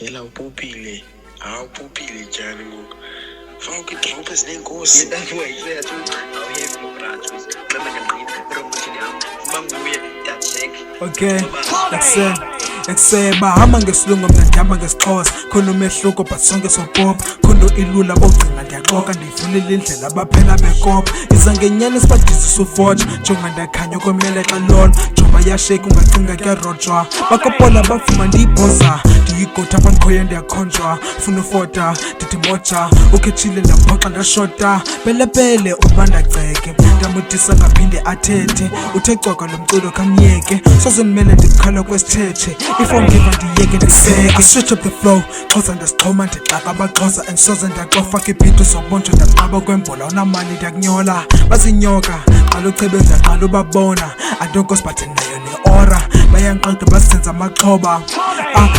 Yela upupile. Awupupile njani ngoku? Faka ukidrop ezinenkosi. Yedani wayisela tu awuyeke umbrand xa ngaqina promotion yam. Banguye Datsek. Okay, ekseba hamba ngesilungu mna ndihamba ngesixhosa khona umehluko but sonke sopopa khona ilula bogcina ndiyaxoka ndiyivulile indlela abaphela bekopa iza ngenyani sibadizisa ufoja jonga ndakhanya ukomele xa lolo joba yashake ungacinga kuyarojwa bakopola bavuma ndiyibhoza ndiyigotha bandikhoye ndiyakhonjwa funa ufota ndithi moja ukhetshile ndaphoxa ndashota pelepele uba ndaceke ndamudisa ngaphinde athethe uthe cwaka lo mculo kamyeke soze ndimele ndikhala kwesithethe ifongiva ndiyeke ndiseke I switch up the flow xhosa ndasixhoma ndixaka abaxhosa and soze ndaxofa kibhitu sobonjo ndaqaba kwembola unamali ndiyakunyola bazinyoka qala uchebenza qala ubabona adonkosiphathe nayo ne-ora bayanqeda basenza amaxhoba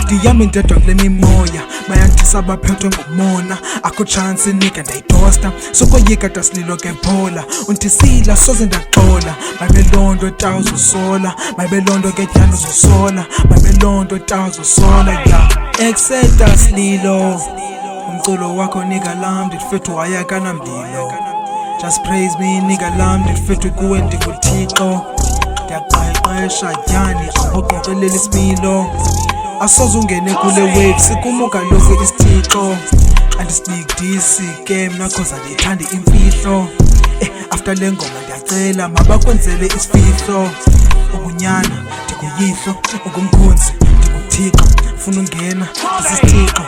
ndiyami ndedwa kule mimoya bayandisa baphethwe ngumona akho chance inika ndayitosta sokoyika tasililo ke phola undisila soze ndaxola mabelondo tawo zosola mabelondo ke tyano zosola mabelondo tawo zosola ya exeta sililo umculo wakho nika lam ndifethu wayakana mlilo just praise me nika lam ndifethu kuwe ndinguthixo ndiyaqeqesha yani aboqoqelela isimilo asoze ungene kule wave sikumuka lokhu isithixo andisibigdisi ke mna cause andiyithanda imfihlo after le ngoma ndiyacela mabakwenzele isifihlo ubunyana ndikuyihlo ungumkhonzi ndinguthixo funa ungena ndisisithixo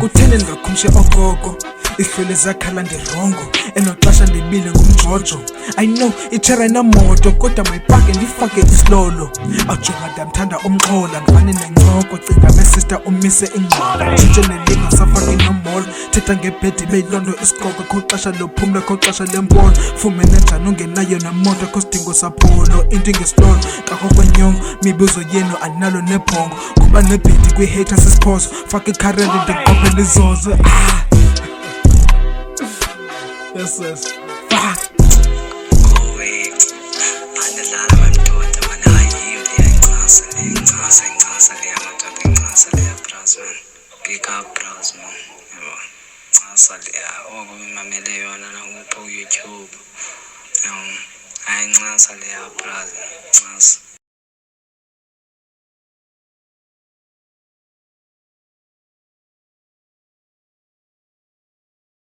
kutheni ndingakhumshe okoko ihlwele zakhala ndirongo enoxesha ndibile ngumjojo I know itshera inamoto kodwa mayipake ndifake isilolo ajonga ndamthanda umxhola ndifane nencoko cinga besista umise ingqondo tshintshe nelinga safake inombolo thetha ngebhedi beyilondo isikoko kho xesha lophumla kho xesha lempono fumene njani ungenayo nemoto kho sidingo sapholo into ngesilolo kakho kwenyongo mibuzo yenu andinalo nebhongo kuba nebhedi kwi-hater sisiphoso fake ikhareli ndiqophela izozo Yes. Fuck. YouTube. I